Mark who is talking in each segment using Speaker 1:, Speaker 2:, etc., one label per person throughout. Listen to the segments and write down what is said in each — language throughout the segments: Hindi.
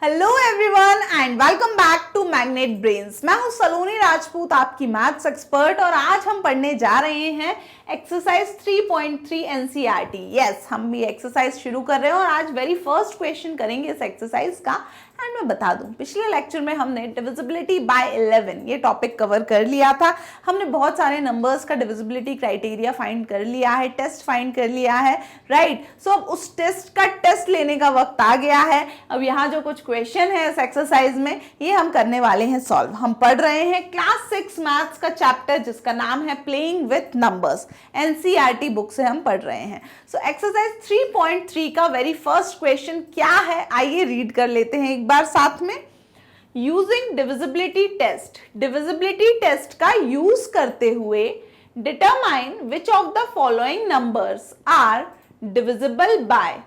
Speaker 1: Hello everyone and welcome back to Magnet Brains. मैं हूं सलोनी राजपूत, आपकी मैथ्स एक्सपर्ट, और आज हम पढ़ने जा रहे हैं एक्सरसाइज 3.3 एनसीईआरटी। यस, हम भी एक्सरसाइज शुरू कर रहे हैं और आज वेरी फर्स्ट क्वेश्चन करेंगे इस एक्सरसाइज का। एंड मैं बता दूं, पिछले लेक्चर में हमने डिविजिबिलिटी बाय 11 ये टॉपिक कवर कर लिया था। हमने बहुत सारे नंबर्स का डिविजिबिलिटी क्राइटेरिया फाइंड कर लिया है, टेस्ट फाइंड कर लिया है, राइट। सो अब उस टेस्ट का टेस्ट लेने का वक्त आ गया है। अब यहाँ जो कुछ क्वेश्चन है इस एक्सरसाइज में, ये हम करने वाले हैं सॉल्व। हम पढ़ रहे हैं क्लास 6 मैथ्स का चैप्टर जिसका नाम है playing with numbers. NCERT book से हम पढ़ रहे हैं। सो एक्सरसाइज 3.3 का वेरी फर्स्ट क्वेश्चन क्या है, आइए रीड कर लेते हैं एक बार साथ में। Using divisibility test, divisibility test का यूज करते हुए determine which of the following numbers are divisible by.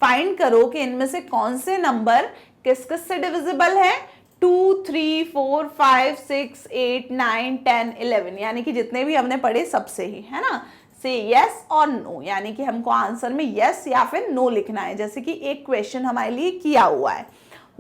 Speaker 1: Find करो कि इनमें से कौन से नंबर किस किस से डिविजिबल है। 2, 3, 4, 5, 6, 8, 9, 10, 11, यानी कि जितने भी हमने पढ़े सबसे ही, है ना। से यस और नो, यानी कि हमको आंसर में यस या फिर नो लिखना है। जैसे कि एक क्वेश्चन हमारे लिए किया हुआ है,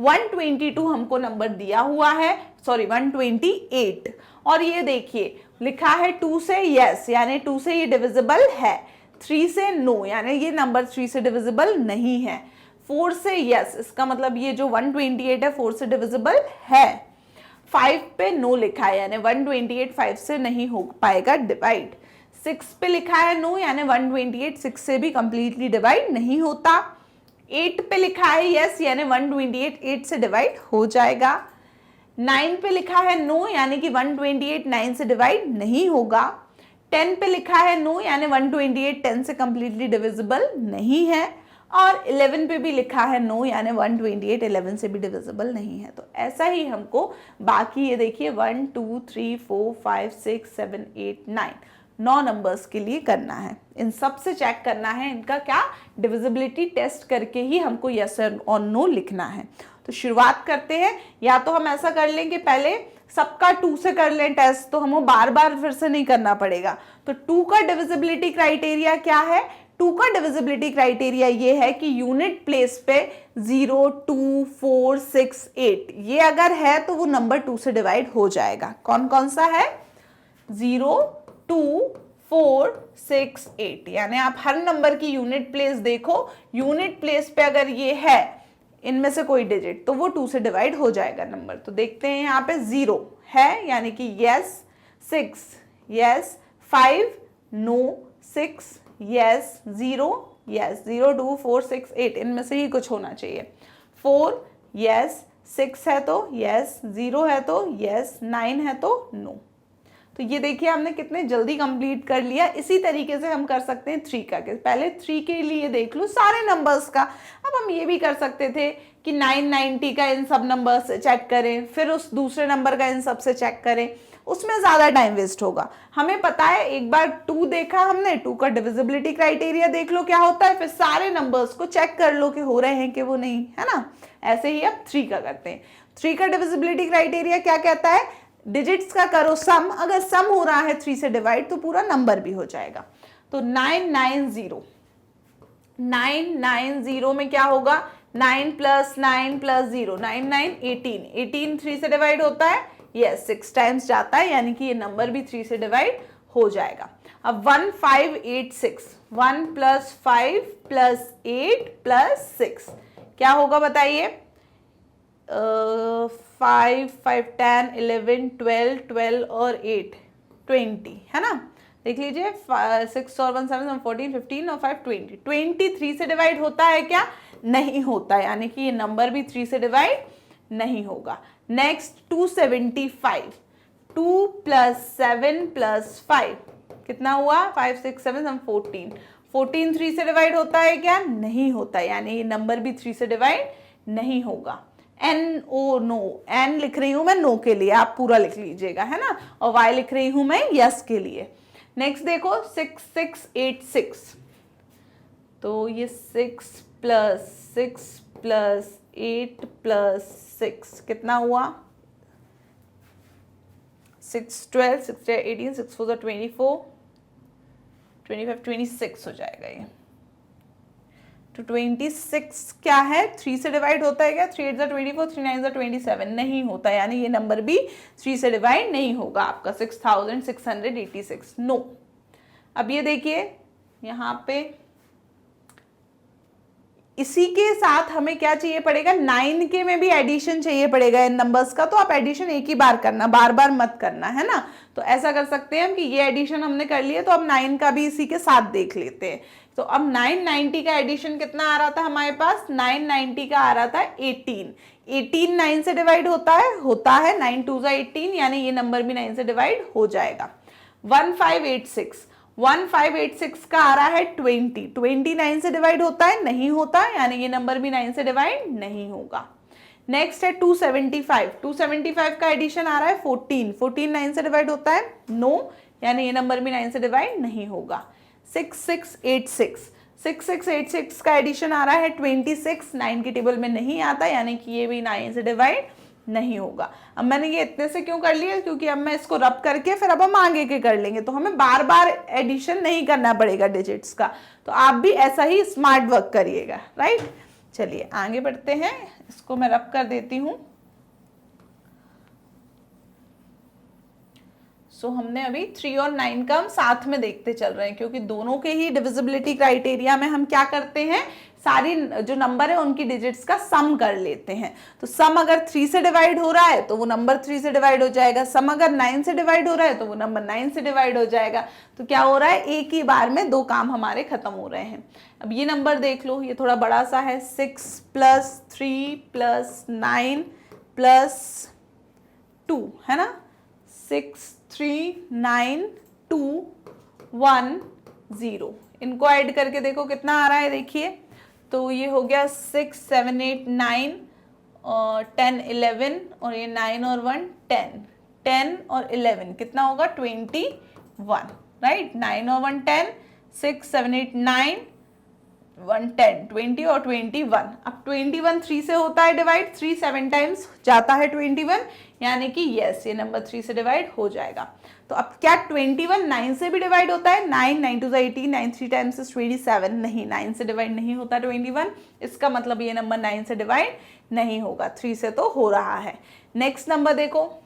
Speaker 1: 122 हमको नंबर दिया हुआ है, सॉरी 128, और ये देखिए लिखा है 2 से यस, यानी 2 से ये डिविजिबल है। 3 से नो, यानी ये नंबर 3 से डिविजिबल नहीं है। 4 से यस, इसका मतलब ये जो 128 है 4 से डिविजिबल है। 5 पे नो लिखा है, यानी 128 5 से नहीं हो पाएगा डिवाइड। 6 पे लिखा है नो, यानी 128 6 से भी कंप्लीटली डिवाइड नहीं होता। 8 पे लिखा है यस, यानी 128 8 से डिवाइड हो जाएगा। 9 पे लिखा है नो, यानी कि 128 9 से डिवाइड नहीं होगा। 10 पे लिखा है नो, यानी 128 10 से कंप्लीटली डिविजिबल नहीं है। और 11 पे भी लिखा है नो, यानी 128 11 से भी डिविजिबल नहीं है। तो ऐसा ही हमको बाकी ये देखिए 1 2 3 4 5 6 7 8 9 नंबर्स के लिए करना है। इन सब से चेक करना है इनका क्या डिविजिबिलिटी टेस्ट करके ही हमको यस और नो लिखना है। तो शुरुआत करते हैं। या तो हम ऐसा कर लें कि पहले सबका 2 से कर लें टेस्ट, तो हमको बार बार फिर से नहीं करना पड़ेगा। तो 2 का डिविजिबिलिटी क्राइटेरिया क्या है? 2 का डिविजिबिलिटी क्राइटेरिया ये है कि यूनिट प्लेस पे 0 2 4 6 8 ये अगर है तो वो नंबर 2 से डिवाइड हो जाएगा। कौन कौन सा है? 0 2 4 6 8, यानी आप हर नंबर की यूनिट प्लेस देखो, यूनिट प्लेस पे अगर ये है इनमें से कोई डिजिट तो वो 2 से डिवाइड हो जाएगा नंबर। तो देखते हैं यहाँ पे 0 है, यानी कि yes, 6 yes, 5 no, 6 yes, 0 yes, 0 2 4 6 8 इनमें से ही कुछ होना चाहिए। 4 यस, 6 है तो यस, 0 है तो यस, 9 है तो नो। तो ये देखिए हमने कितने जल्दी कंप्लीट कर लिया। इसी तरीके से हम कर सकते हैं 3 का। पहले 3 के लिए देख लो सारे नंबर्स का। अब हम ये भी कर सकते थे कि 990 का इन सब नंबर से चेक करें, फिर उस दूसरे नंबर का इन सब से चेक करें, उसमें ज़्यादा टाइम वेस्ट होगा। हमें पता है, एक बार 2 देखा हमने, 2 का डिविजिबिलिटी क्राइटेरिया देख लो क्या होता है, फिर सारे नंबर्स को चेक कर लो कि हो रहे हैं कि वो नहीं, है ना। ऐसे ही अब 3 का करते हैं। 3 का डिविजिबिलिटी क्राइटेरिया क्या कहता है? डिजिट्स का करो सम, अगर सम हो रहा है 3 से डिवाइड तो पूरा नंबर भी हो जाएगा। तो 990, 990 में क्या होगा? 9 + 9 + 0 9 9 18, 18 3 से डिवाइड होता है, यस 6 टाइम्स जाता है, यानी कि ये नंबर भी 3 से डिवाइड हो जाएगा। अब 1586, 1 + 5 + 8 + 6 क्या होगा बताइए? 5 5 10 11 12 12 और 8 20, है ना। देख लीजिए 6 और 1 7 14 15 और 5 20, 23 से डिवाइड होता है क्या? नहीं होता, यानी कि ये नंबर भी 3 से डिवाइड नहीं होगा। नेक्स्ट 275, 2 + 7 + 5 कितना हुआ? 5 6 7 14, 14 3 से डिवाइड होता है क्या? नहीं होता, यानी ये नंबर भी 3 से डिवाइड नहीं होगा। एन ओ नो, एन लिख रही हूं मैं नो के लिए, आप पूरा लिख लीजिएगा, है ना, और वाई लिख रही हूं मैं यस के लिए। नेक्स्ट देखो 6686, तो ये 6 + 6 + 8 + 6 कितना हुआ? 6 12 6 18 6 4 24 25 26 हो जाएगा ये। तो 26 क्या है, 3 से डिवाइड होता है क्या? 3 8 24, 3 9 27, नहीं होता, यानी ये नंबर भी 3 से डिवाइड नहीं होगा आपका 6686। नो। अब ये देखिए यहाँ पे इसी के साथ हमें क्या चाहिए पड़ेगा, 9 के में भी एडिशन चाहिए पड़ेगा इन नंबर्स का। तो आप एडिशन एक ही बार करना, बार बार मत करना, है ना। तो ऐसा कर सकते हैं हम कि ये एडिशन हमने कर लिया, तो अब 9 का भी इसी के साथ देख लेते हैं। तो अब 990 का एडिशन कितना आ रहा था हमारे पास, 990 का आ रहा था 18। 18 9 से डिवाइड होता है 9 2 18, यानी ये नंबर भी 9 से डिवाइड हो जाएगा। 1586 का आ रहा है 20। 29 से डिवाइड होता है, नहीं होता, यानी ये नंबर भी 9 से डिवाइड नहीं होगा। नेक्स्ट है 275 का एडिशन आ रहा है 14 9 से डिवाइड होता है, नो, यानी ये नंबर भी 9 से डिवाइड नहीं होगा। 6686 का एडिशन आ रहा है 26, 9 की टेबल में नहीं आता, यानी कि ये भी 9 से डिवाइड नहीं होगा। अब मैंने ये इतने से क्यों कर लिया, क्योंकि अब मैं इसको रब करके फिर अब हम आगे के कर लेंगे, तो हमें बार बार एडिशन नहीं करना पड़ेगा डिजिट्स का। तो आप भी ऐसा ही स्मार्ट वर्क करिएगा, राइट। चलिए आगे बढ़ते हैं, इसको मैं रब कर देती हूं। सो हमने अभी 3 और 9 का हम साथ में देखते चल रहे हैं, क्योंकि दोनों के ही डिविजिबिलिटी क्राइटेरिया में हम क्या करते हैं, सारी जो नंबर है उनकी डिजिट्स का सम कर लेते हैं। तो सम अगर 3 से डिवाइड हो रहा है तो वो नंबर 3 से डिवाइड हो जाएगा, सम अगर 9 से डिवाइड हो रहा है तो वो नंबर 9 से डिवाइड हो जाएगा। तो क्या हो रहा है, एक ही बार में दो काम हमारे खत्म हो रहे हैं। अब ये नंबर देख लो, ये थोड़ा बड़ा सा है, 6 + 3 + 9 + 2, है ना। 6 3 9 2 1 0, इनको ऐड करके देखो कितना आ रहा है, देखिए। तो ये हो गया 6 7 8 9 और 10 11, और ये 9 और 1 10, 10 और 11 कितना होगा, 21, राइट। 9 और 1 10, 6 7 8 9 1 10, 20 और 21। अब 21 3 से होता है डिवाइड, 3 7 टाइम्स जाता है 21, यानी कि यस ये नंबर 3 से डिवाइड हो जाएगा। तो अब क्या 21 9 से भी डिवाइड होता है, 9 9 2 18, 9 3 टाइम्स इज 27, नहीं 9 से डिवाइड नहीं होता 21, इसका मतलब ये नंबर 9 से डिवाइड नहीं होगा, 3 से तो हो रहा है। नेक्स्ट नंबर देखो,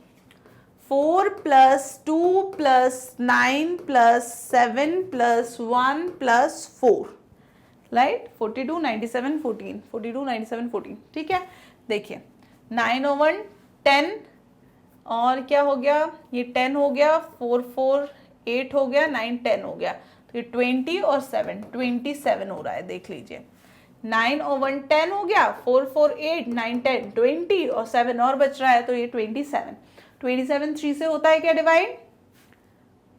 Speaker 1: 4 + 2 + 9 + 7 + 1 + 4, राइट। 42 97 14, 42 97 14, ठीक है। देखिए 9 और 1 10, और क्या हो गया, ये 10 हो गया, 4 4 8 हो गया, 9 10 हो गया, तो ये 20 और 7 27 हो रहा है, देख लीजिए। 9 और 1 10 हो गया, 4 4 8 9 10 20 और 7 और बच रहा है, तो ये 27। 27 3 से होता है क्या डिवाइड,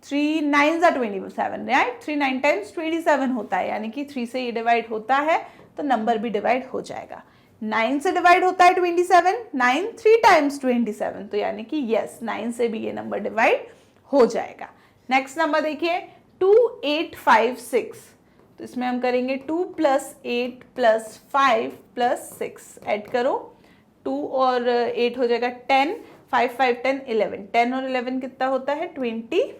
Speaker 1: 3 9 27, राइट। 3 9 टाइम्स 27 होता है, यानी कि 3 से ये डिवाइड होता है, तो नंबर भी डिवाइड हो जाएगा। 9 से डिवाइड होता है 27, 9 3 टाइम्स 27, तो यानी कि यस 9 से भी ये नंबर डिवाइड हो जाएगा। नेक्स्ट नंबर देखिए 2 8 5 6, तो इसमें हम करेंगे 2 + 8 + 5 + 6, ऐड करो, 2 और 8 हो जाएगा 10, 5 5 10 11, 10 और 11 कितना होता है 21।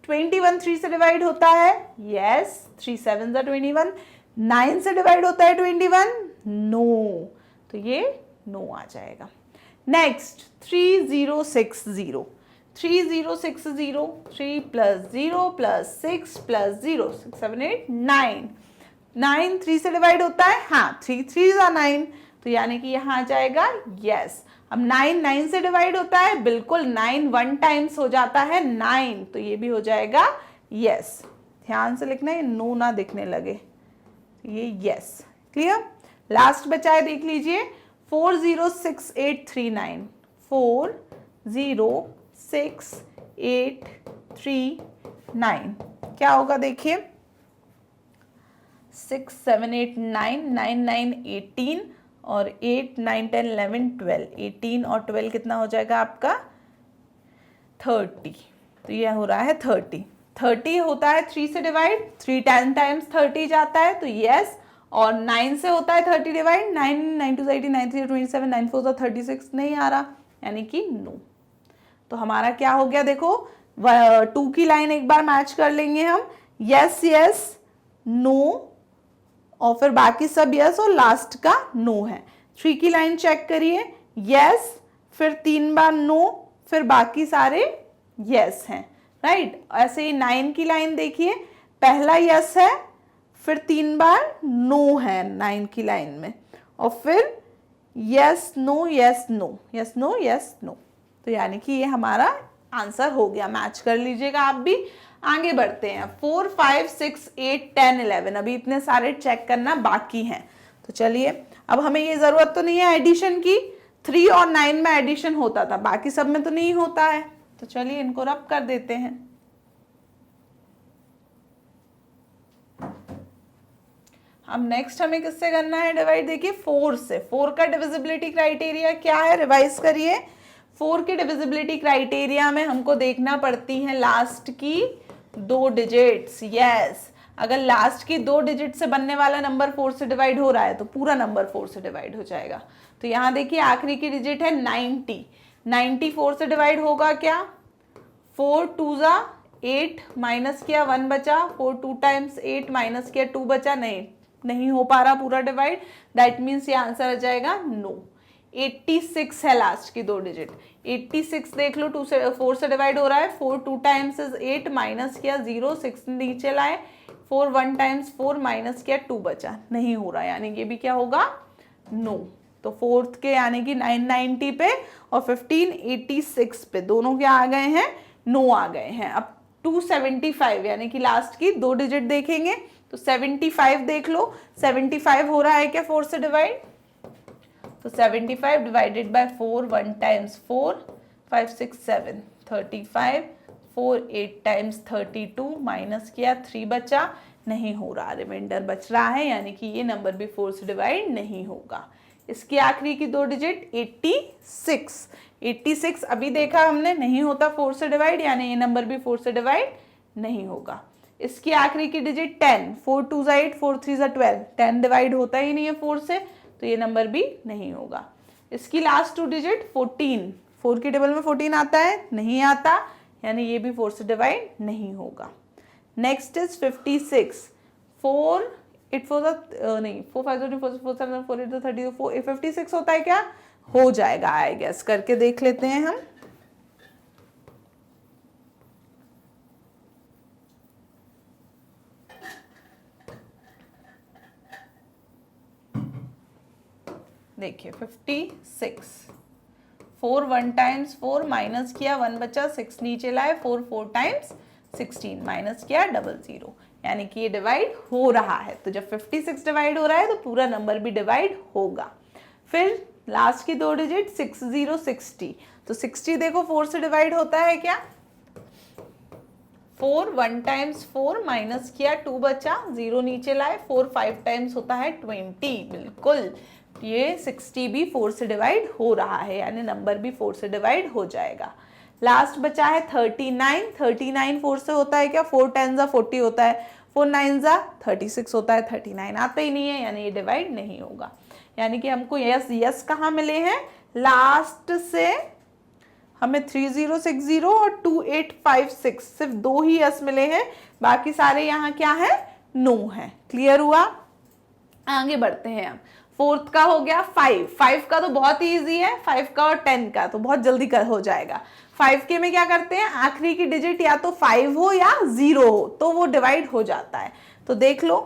Speaker 1: 21 3 से डिवाइड होता है, यस 3 7 21। 9 से डिवाइड होता है 21, नो, तो ये नो आ जाएगा। नेक्स्ट 3060, 3060, 3 + 0 + 6 + 0, 6 7 8 9, 9 3 से डिवाइड होता है, हाँ 3 3 = 9, तो यानी कि यहाँ आ जाएगा यस। अब 9 9 से डिवाइड होता है, बिल्कुल 9 1 टाइम्स हो जाता है 9, तो ये भी हो जाएगा यस। ध्यान से लिखना है, नो ना दिखने लगे, ये यस, क्लियर। लास्ट बचा है, देख लीजिए 406839, 406839, क्या होगा देखिए, 6 7 8 9 9 9 18 और 8 9 10 11 12, 18 और 12 कितना हो जाएगा आपका 30, तो ये हो रहा है 30। 30 होता है 3 से डिवाइड, 3 10 टाइम्स 30 जाता है, तो यस। और 9 से होता है 30 डिवाइड, 9 9 2 18, 9 3 27, 9 4 36, नहीं आ रहा, यानी कि नो। तो हमारा क्या हो गया देखो, 2 की लाइन एक बार मैच कर लेंगे हम, यस यस नो और फिर बाकी सब यस और लास्ट का नो है। 3 की लाइन चेक करिए, यस, फिर 3 बार नो, फिर बाकी सारे यस हैं, राइट। ऐसे ही 9 की लाइन देखिए, पहला यस है, फिर 3 बार नो है 9 की लाइन में, और फिर yes no yes no, yes no yes no. तो यानी कि ये हमारा आंसर हो गया, मैच कर लीजिएगा आप भी। आगे बढ़ते हैं, 4 5 6 8 10 11, अभी इतने सारे चेक करना बाकी हैं। तो चलिए, अब हमें ये जरूरत तो नहीं है एडिशन की, 3 और 9 में एडिशन होता था, बाकी सब में तो नहीं होता है। तो चलिए इनको रब कर देते हैं। अब नेक्स्ट हमें किससे करना है डिवाइड, देखिए 4 से। 4 का डिविजिबिलिटी क्राइटेरिया क्या है, रिवाइज करिए। 4 के डिविजिबिलिटी क्राइटेरिया में हमको देखना पड़ती है लास्ट की 2 डिजिट्स। यस, अगर लास्ट की 2 डिजिट से बनने वाला नंबर 4 से डिवाइड हो रहा है तो पूरा नंबर 4 से डिवाइड हो जाएगा। तो यहाँ देखिए आखिरी की डिजिट है 90, 90 4 से डिवाइड होगा क्या, 4 2 जा 8, माइनस किया 1 बचा, 4 2 टाइम्स 8 माइनस किया 2 बचा, नहीं हो पा रहा पूरा डिवाइड, दैट मीन्स ये आंसर आ जाएगा नो। 86 है लास्ट की 2 डिजिट, 86 देख लो, 2 से 4 से डिवाइड हो रहा है, 4 2 टाइम्स इज 8, माइनस किया 0, 6 नीचे लाए, 4 1 टाइम्स 4 माइनस किया 2 बचा, नहीं हो रहा, यानी ये भी क्या होगा, नो। तो फोर्थ के यानी कि 990 पे और 1586 पे दोनों क्या आ गए हैं, नो आ गए हैं। अब 275 यानी कि लास्ट की 2 डिजिट देखेंगे तो 75 देख लो, 75 हो रहा है क्या 4 से डिवाइड, तो 75 divided by 4, 1 times 4, 5 6 7 35, 4 8 times 32, minus किया 3 बचा, नहीं हो रहा, रिमाइंडर बच रहा है, यानी कि ये नंबर भी 4 से डिवाइड नहीं होगा। इसकी आखिरी की 2 डिजिट 86, 86 अभी देखा हमने नहीं होता 4 से डिवाइड, यानी ये नंबर भी 4 से डिवाइड नहीं होगा। इसकी आखिरी की डिजिट 10, 4 2 जा 8, 4 3 जा 12, 10 डिवाइड होता ही नहीं है 4 से, तो ये नंबर भी नहीं होगा। इसकी लास्ट 2 डिजिट 14, 4 की टेबल में 14 आता है, नहीं आता, यानी ये भी 4 से डिवाइड नहीं होगा। नेक्स्ट इज 56, 4 8 4 नहीं 4 5 4 4 7 4 8 30, 56 होता है क्या, हो जाएगा, आई गेस करके देख लेते हैं हम। देखिए 56, 4 1 टाइम्स 4 माइनस किया 1 बचा, 6 नीचे लाए, 4 4 टाइम्स 16 माइनस किया 00, यानी कि ये डिवाइड हो रहा है। तो जब 56 डिवाइड हो रहा है तो पूरा नंबर भी डिवाइड होगा। फिर लास्ट की 2 डिजिट 60 60, तो 60 देखो 4 से डिवाइड होता है क्या, 4 1 टाइम्स 4 माइनस किया 2 बचा, 0 नीचे लाए, 4 5 टाइम्स होता है 20, बिल्कुल ये 60 भी 4 से डिवाइड हो रहा है, यानी नंबर भी 4 से डिवाइड हो जाएगा। लास्ट बचा है 39, 39 4 से होता है क्या, 4 10 जा 40 होता है, 4 9 जा 36 होता है, 39 आता ही नहीं है, यानी ये डिवाइड नहीं होगा। यानी कि हमको यस यस कहाँ मिले हैं, लास्ट से हमें 3060 और 2856 सिर्फ 2 ही यस मिले हैं, बाकी सारे यहाँ क्या है, नो है। क्लियर हुआ, आगे बढ़ते हैं हम। फोर्थ का हो गया 5, 5 का तो बहुत ही ईजी है, 5 का और 10 का तो बहुत जल्दी हो जाएगा। 5 के में क्या करते हैं, आखिरी की डिजिट या तो 5 हो या 0 हो तो वो डिवाइड हो जाता है। तो देख लो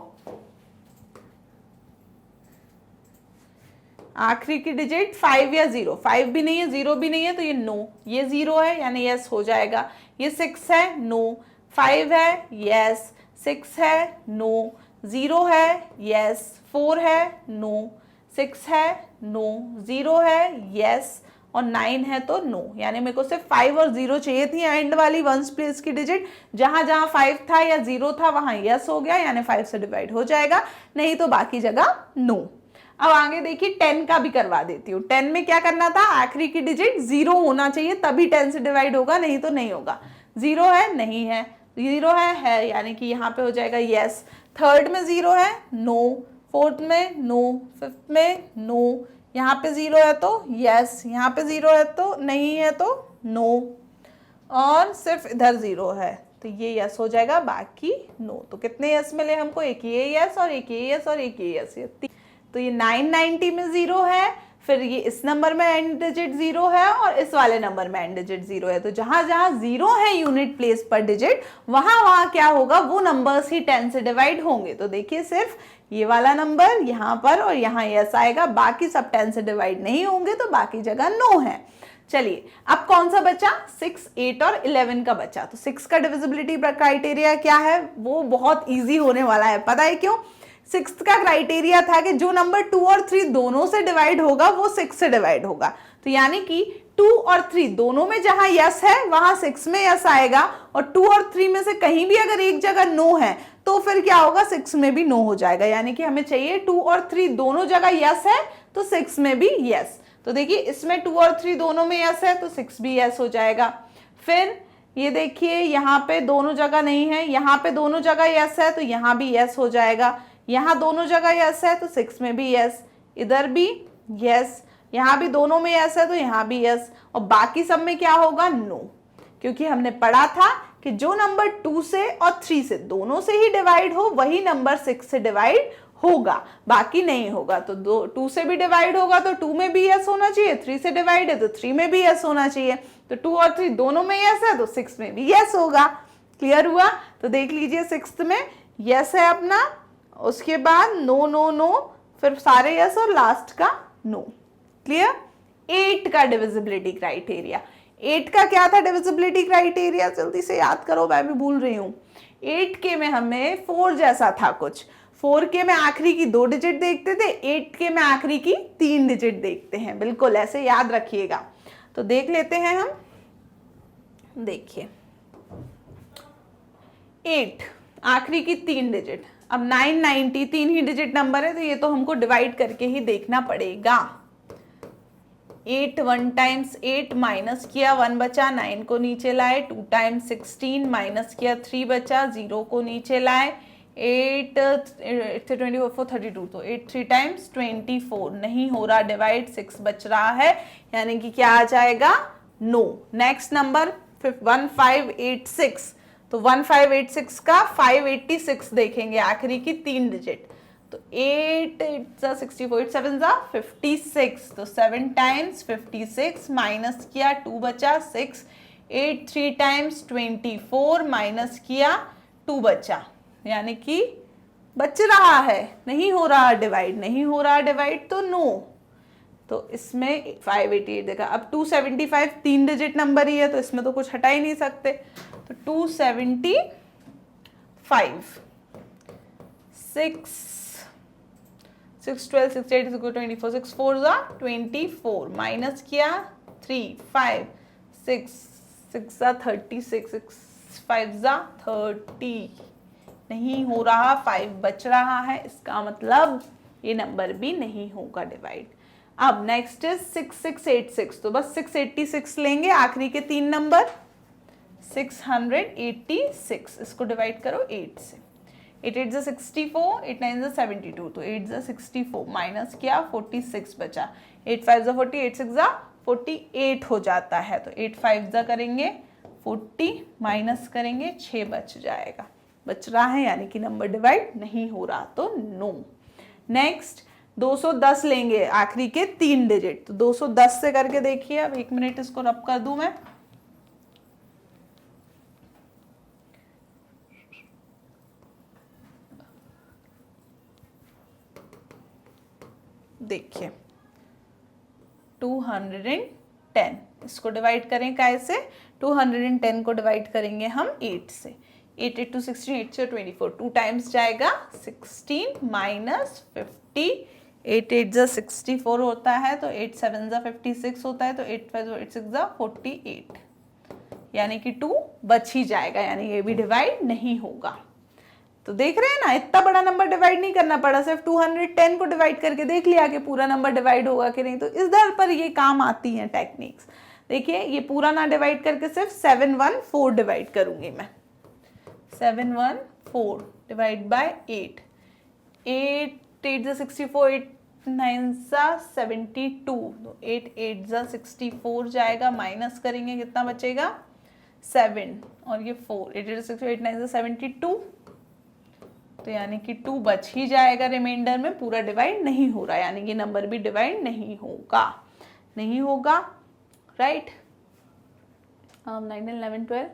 Speaker 1: आखिरी की डिजिट 5 या 0, 5 भी नहीं है 0 भी नहीं है, तो ये नो, ये 0 है यानी यस हो जाएगा। ये 6 है, नो, 5 है, यस, 6 है, नो, 0 है, यस, 4 है, नो, 6 है, नो, 0 है, यस, और 9 है तो नो। यानी मेरे को सिर्फ 5 और 0 चाहिए थी एंड वाली वंस प्लेस की डिजिट, जहां जहां 5 था या 0 था वहां यस हो गया, यानी 5 से डिवाइड हो जाएगा, नहीं तो बाकी जगह नो। अब आगे देखिए 10 का भी करवा देती हूँ। 10 में क्या करना था, आखिरी की डिजिट 0 होना चाहिए तभी 10 से डिवाइड होगा, नहीं तो नहीं होगा। 0 है, नहीं है, 0 है, यानी कि यहाँ पे हो जाएगा यस। थर्ड में 0 है, नो, फोर्थ में नो, फिफ्थ में नो, यहाँ पे 0 है तो यस, यहाँ पे 0 है तो नहीं है तो नो, और सिर्फ इधर 0 है तो ये यस हो जाएगा, बाकी नो। तो कितने यस मिले हमको, एक ये यस और एक ये यस और एक ये यस। तो ये 990 में 0 है, फिर ये इस नंबर में एंड डिजिट 0 है और इस वाले नंबर में एंड डिजिट 0 है। तो जहां जहां 0 है यूनिट प्लेस पर डिजिट, वहां वहां क्या होगा, वो नंबर्स ही 10 से डिवाइड होंगे। तो देखिए सिर्फ ये वाला नंबर यहाँ पर और यहाँ यस आएगा, बाकी सब 10 से डिवाइड नहीं होंगे, तो बाकी जगह नो है। चलिए अब कौन सा बचा, 6, 8 और 11 का बचा। तो 6 का डिविजिबिलिटी क्राइटेरिया क्या है, वो बहुत इजी होने वाला है। पता है क्यों, 6 का क्राइटेरिया था कि जो नंबर 2 और 3 दोनों से डिवाइड होगा वो 6 से डिवाइड होगा। तो यानी कि 2 और 3 दोनों में जहां यस है वहां 6 में यस आएगा, और 2 और 3 में से कहीं भी अगर एक जगह नो है तो फिर क्या होगा, 6 में भी नो हो जाएगा। यानी कि हमें चाहिए 2 और 3 दोनों जगह यस है तो 6 में भी यस। तो देखिए इसमें 2 और 3 दोनों में यस है तो 6 भी यस हो जाएगा। फिर ये देखिए यहाँ पे दोनों जगह नहीं है, यहाँ पे दोनों जगह यस है तो यहाँ भी यस हो जाएगा। यहाँ दोनों जगह यस है तो 6 में भी यस, इधर भी यस, यहाँ भी दोनों में यस है तो यहाँ भी यस, और बाकी सब में क्या होगा, नो। क्योंकि हमने पढ़ा था कि जो नंबर 2 से और 3 से दोनों से ही डिवाइड हो वही नंबर 6 से डिवाइड होगा, बाकी नहीं होगा। तो 2 से भी डिवाइड होगा तो 2 में भी यस होना चाहिए, 3 से डिवाइड है तो 3 में भी यस होना चाहिए। तो 2 और 3 दोनों में यस है तो 6 में भी यस होगा। क्लियर हुआ। तो देख लीजिए 6th में यस है अपना, उसके बाद नो नो नो, फिर सारे यस और लास्ट का नो। क्लियर। 8 का डिविजिबिलिटी क्राइटेरिया, 8 का क्या था डिविजिबिलिटी क्राइटेरिया, जल्दी से याद करो, मैं भी भूल रही हूं। 8K में हमें 4 जैसा था कुछ, 4K में आखिरी की 2 डिजिट देखते थे, 8K में आखिरी की 3 डिजिट देखते हैं। बिल्कुल ऐसे याद रखिएगा। तो देख लेते हैं हम, देखिए 8 आखिरी की 3 डिजिट, अब 990 3 ही डिजिट नंबर है तो ये तो हमको डिवाइड करके ही देखना पड़ेगा। 8 1 टाइम्स 8 माइनस किया 1 बचा, 9 को नीचे लाए, 2 टाइम्स 16 माइनस किया 3 बचा, 0 को नीचे लाए, 8 24 32, तो 8 3 टाइम्स 24, नहीं हो रहा डिवाइड, 6 बच रहा है, यानी कि क्या आ जाएगा, नो। नेक्स्ट नंबर 1586, तो 1586 का 586 देखेंगे आखिरी की 3 डिजिट, तो 8 8 64, 8 7 56, तो 7 टाइम्स 56 माइनस किया 2 बचा 6, 8 3 टाइम्स 24 माइनस किया 2 बचा, यानी कि बच रहा है, नहीं हो रहा डिवाइड, नहीं हो रहा डिवाइड तो नो। तो इसमें 588 देखा। अब 275 3 डिजिट नंबर ही है तो इसमें तो कुछ हटा ही नहीं सकते, तो 275 6 12 6 8 24, 6 4 24 माइनस किया 3 5 6 6 36, 6 5 30, नहीं हो रहा, 5 बच रहा है, इसका मतलब ये नंबर भी नहीं होगा डिवाइड। अब नेक्स्ट इज 6686, तो बस 686 लेंगे आखिरी के 3 नंबर, 686, इसको डिवाइड करो 8 से, 8 8 64, 8 9 72, तो 8 64 माइनस किया 46 बचा, 8 5 40, 8 6 48 हो जाता है, तो 8 5 करेंगे 40 माइनस करेंगे 6 बच जाएगा, बच रहा है, यानी कि नंबर डिवाइड नहीं हो रहा, तो नो। नेक्स्ट 210 लेंगे आखिरी के 3 डिजिट, तो 210 से करके देखिए। अब 1 मिनट इसको रब कर दूं मैं, देखिए 210, इसको डिवाइड करें कैसे, 210 को डिवाइड करेंगे हम 8 से, 8 8 2 16, 8 से 24, 2 टाइम्स जाएगा 16 माइनस 50, 8 8 64 होता है, तो 8 7 56 होता है, तो 8 5 8 6 48, यानी कि 2 बच ही जाएगा, यानी ये भी डिवाइड नहीं होगा। तो देख रहे हैं ना, इतना बड़ा नंबर डिवाइड नहीं करना पड़ा, सिर्फ 210 को डिवाइड करके देख लिया कि पूरा नंबर डिवाइड होगा कि नहीं। तो इस दर पर ये काम आती हैं टेक्निक्स। देखिए ये पूरा ना डिवाइड करके सिर्फ 714 डिवाइड करूंगी मैं, 714 डिवाइड बाय 8, 8 8 64, 8 9 72, तो 8 8 64 जाएगा, माइनस करेंगे कितना बचेगा 7 और ये 4, 8 6 8 9 72, तो यानी कि 2 बच ही जाएगा रिमाइंडर में, पूरा डिवाइड नहीं हो रहा, यानी कि नंबर भी डिवाइड नहीं होगा, नहीं होगा, राइट। 9 11 12,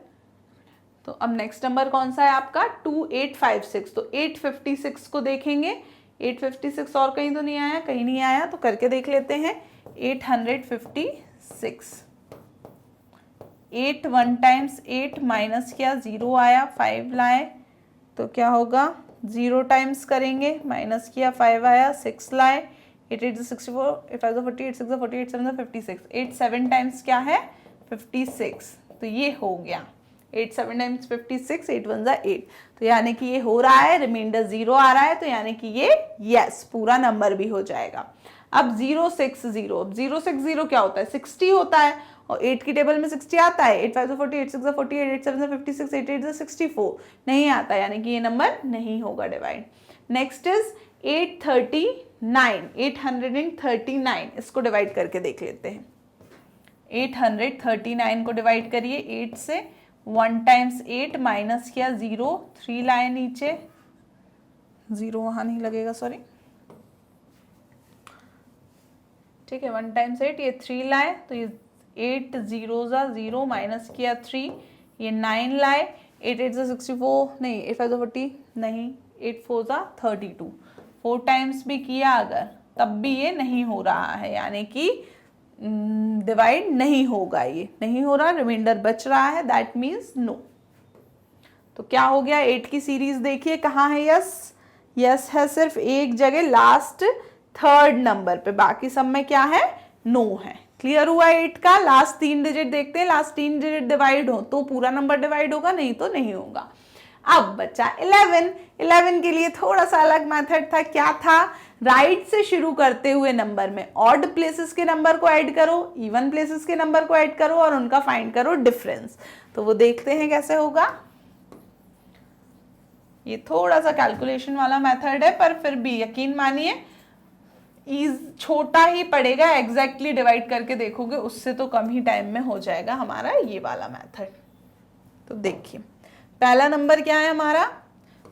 Speaker 1: तो अब नेक्स्ट नंबर कौन सा है आपका 2856, तो 856 को देखेंगे, 856 और कहीं तो नहीं आया, कहीं नहीं आया, तो करके देख लेते हैं। 856, 8 1 टाइम्स 8 माइनस किया 0 आया, 5 लाए तो क्या होगा 0 टाइम्स करेंगे, माइनस किया 5 आया, 6 लाए, 8 8 64, 8 5 40, 8 6 40, 8 7 56, 8 7 टाइम्स क्या है 56, तो ये हो गया 8 7 टाइम्स 56, 8 1 8, तो यानी कि ये हो रहा है, रिमाइंडर 0 आ रहा है, तो यानी कि ये यस पूरा नंबर भी हो जाएगा। अब 060, अब 060 क्या होता है 60 होता है, और 8 की टेबल में 60 आता है, 8 5 40, 8 6 48, 8 7 56, 8 8 64 नहीं आता, यानी कि ये नंबर नहीं होगा डिवाइड। नेक्स्ट इज 839, 839, इसको डिवाइड करके देख लेते हैं। 839 को डिवाइड करिए 8 से, 1 टाइम्स 8 माइनस किया 0, 3 लाए नीचे, 0 वहां नहीं लगेगा, सॉरी, ठीक है, 1 टाइम्स 8, ये 3 लाए, तो ये 8 0 0 माइनस किया 3, ये 9 लाए, 8 8 64 नहीं, 8 5 40 नहीं, 8 4 32, 4 टाइम्स भी किया अगर तब भी ये नहीं हो रहा है, यानी कि डिवाइड नहीं होगा, ये नहीं हो रहा, रिमाइंडर बच रहा है, दैट मीन्स नो। तो क्या हो गया 8 की सीरीज देखिए कहाँ है यस, यस है सिर्फ एक जगह लास्ट 3rd नंबर पे, बाकी सब में क्या है नो है। क्लियर हुआ 8 का, लास्ट 3 डिजिट देखते हैं, लास्ट 3 डिजिट डिवाइड हो तो पूरा नंबर डिवाइड होगा, नहीं तो नहीं होगा। अब बचा 11, 11 के लिए थोड़ा सा अलग मेथड था, क्या था राइट से शुरू करते हुए नंबर में ऑड प्लेसेस के नंबर को ऐड करो, इवन प्लेसेस के नंबर को ऐड करो और उनका फाइंड करो डिफरेंस। तो वो देखते हैं कैसे होगा, ये थोड़ा सा कैलकुलेशन वाला मेथड है, पर फिर भी यकीन मानिए छोटा ही पड़ेगा, एग्जैक्टली डिवाइड करके देखोगे उससे तो कम ही टाइम में हो जाएगा हमारा ये वाला मेथड। तो देखिए पहला नंबर क्या है हमारा,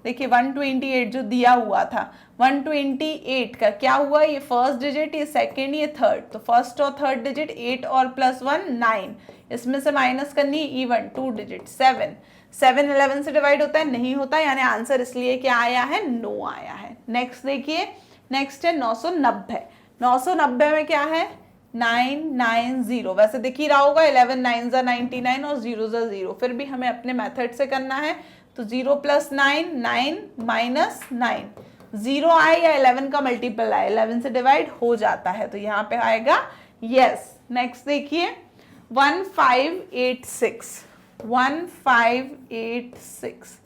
Speaker 1: देखिए 128 जो दिया हुआ था, 128 का क्या हुआ, ये फर्स्ट डिजिट, ये सेकंड, ये थर्ड, तो फर्स्ट और थर्ड डिजिट 8 और +1 9, इसमें से माइनस करनी इवन 2 डिजिट 7, 7 11 से डिवाइड होता है, नहीं होता, यानी आंसर इसलिए क्या आया है नो आया है। नेक्स्ट देखिए, नेक्स्ट है 990, 990 में क्या है 990, वैसे दिख ही रहा होगा 11 9 99 और 0 0, फिर भी हमें अपने मेथड से करना है, तो 0 + 9 9 माइनस 9, 0 आए या 11 का मल्टीपल आए, 11 से डिवाइड हो जाता है, तो यहाँ पे आएगा यस। नेक्स्ट देखिए 1586, 1586,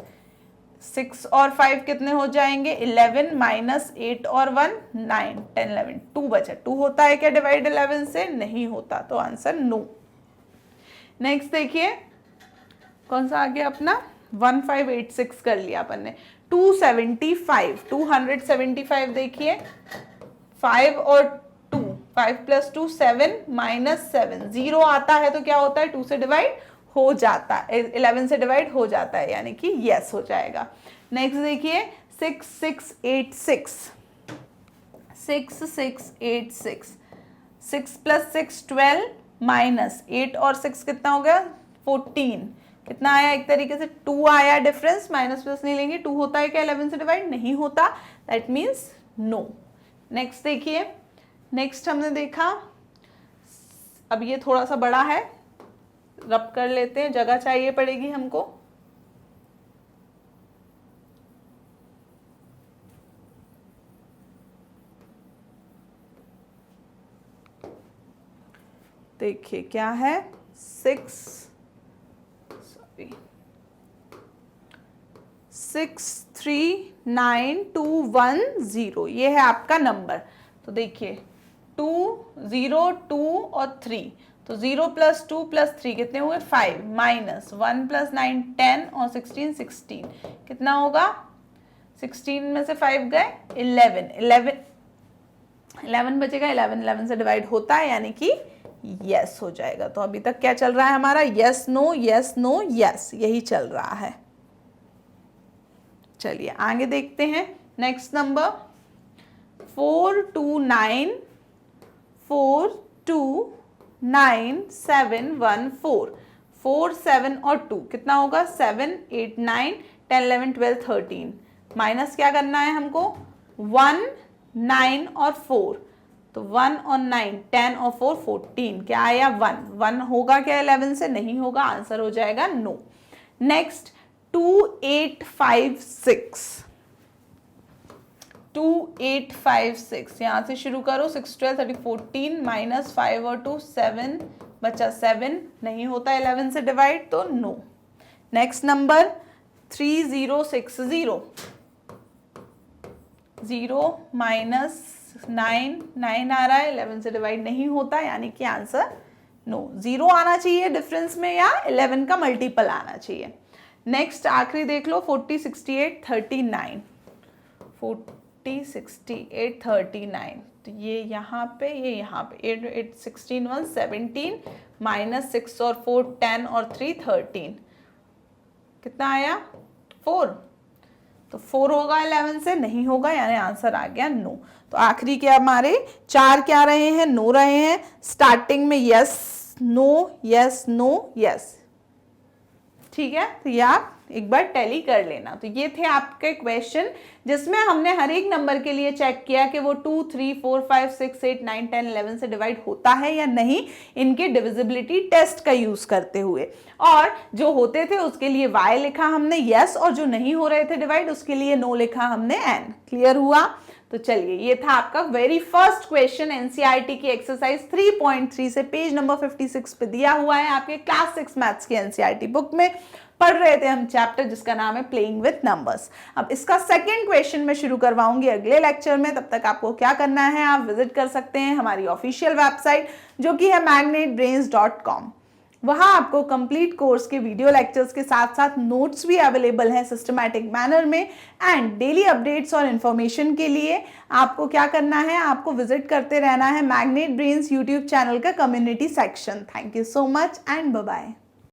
Speaker 1: 6 और 5 कितने हो जाएंगे 11 माइनस 8 और 1 9 10 11, 2 बचा, 2 होता है क्या डिवाइड 11 से, नहीं होता, तो आंसर नो। नेक्स्ट देखिए कौन सा आ गया अपना 1586 कर लिया अपन ने, 275, 275 देखिए 5 और 2, 5 + 2 7 माइनस 7, 0 आता है तो क्या होता है 2 से डिवाइड हो जाता है, 11 से डिवाइड हो जाता है, यानी कि यस हो जाएगा। नेक्स्ट देखिए 6686, 6686, 6 + 6 12 माइनस 8 और 6 कितना हो गया 14, कितना आया एक तरीके से 2 आया डिफरेंस, माइनस प्लस नहीं लेंगे, 2 होता है क्या 11 से डिवाइड, नहीं होता, दैट मीन्स नो। नेक्स्ट देखिए, नेक्स्ट हमने देखा, अब ये थोड़ा सा बड़ा है, रब कर लेते हैं, जगह चाहिए पड़ेगी हमको, देखिए क्या है 639210, ये है आपका नंबर। तो देखिए 2 0 2 और 3, तो 0 + 2 + 3 कितने हुए 5, माइनस 1 + 9 10 और 16 16, कितना होगा 16 में से 5 गए 11 11 बचेगा, 11 11 से डिवाइड होता है, यानी कि यस हो जाएगा। तो अभी तक क्या चल रहा है हमारा, yes no yes no yes, यही चल रहा है। चलिए आगे देखते हैं। नेक्स्ट नंबर 429714, 4 7 और 2 कितना होगा, 7 8 9 10 11 12 13, माइनस क्या करना है हमको, 1 9 और 4, तो 1 और 9 10 और 4 14, क्या आया 1, 1 होगा क्या 11 से, नहीं होगा, आंसर हो जाएगा नो। नेक्स्ट 2856, 2856, यहां से शुरू करो, 6 12 30 14 माइनस 5 और 2 7, बचा 7, नहीं होता 11 से डिवाइड, तो नो। नेक्स्ट नंबर 3060, 0 माइनस 9 9 आ रहा है, 11 से डिवाइड नहीं होता, यानी कि आंसर नो। 0 आना चाहिए डिफरेंस में या 11 का मल्टीपल आना चाहिए। नेक्स्ट आखिरी देख लो 40 68 39, 40 68 39, तो ये यहाँ पे, ये यहाँ पे 8 8 16 1 17 माइनस 6 और 4 10 और 3 13, कितना आया 4, तो 4 होगा 11 से, नहीं होगा, यानी आंसर आ गया नो। तो आखिरी के हमारे 4 क्या रहे हैं, नो रहे हैं। स्टार्टिंग में yes no yes no yes, ठीक है, तो ये आप एक बार टैली कर लेना। तो ये थे आपके क्वेश्चन जिसमें हमने हर एक नंबर के लिए चेक किया कि वो 2 3 4 5 6 8 9 10 11 से डिवाइड होता है या नहीं, इनके डिविजिबिलिटी टेस्ट का यूज करते हुए। और जो होते थे उसके लिए y लिखा हमने यस, और जो नहीं हो रहे थे डिवाइड उसके लिए नो लिखा हमने n। क्लियर हुआ? तो चलिए ये था आपका वेरी फर्स्ट क्वेश्चन एनसीईआरटी की एक्सरसाइज 3.3 से, पेज नंबर 56 पे दिया हुआ है आपके क्लास 6 मैथ्स की एनसीईआरटी बुक में। पढ़ रहे थे हम चैप्टर जिसका नाम है प्लेइंग विथ नंबर्स। अब इसका सेकंड क्वेश्चन मैं शुरू करवाऊंगी अगले लेक्चर में। तब तक आपको क्या करना है, आप विजिट कर सकते हैं हमारी ऑफिशियल वेबसाइट जो कि है magnetbrains.com। वहां आपको कंप्लीट कोर्स के वीडियो लेक्चर्स के साथ साथ नोट्स भी अवेलेबल हैं सिस्टमैटिक मैनर में। एंड डेली अपडेट्स और इन्फॉर्मेशन के लिए आपको क्या करना है, आपको विजिट करते रहना है मैग्नेट ब्रेन्स यूट्यूब चैनल का community section. Thank you so much and bye bye.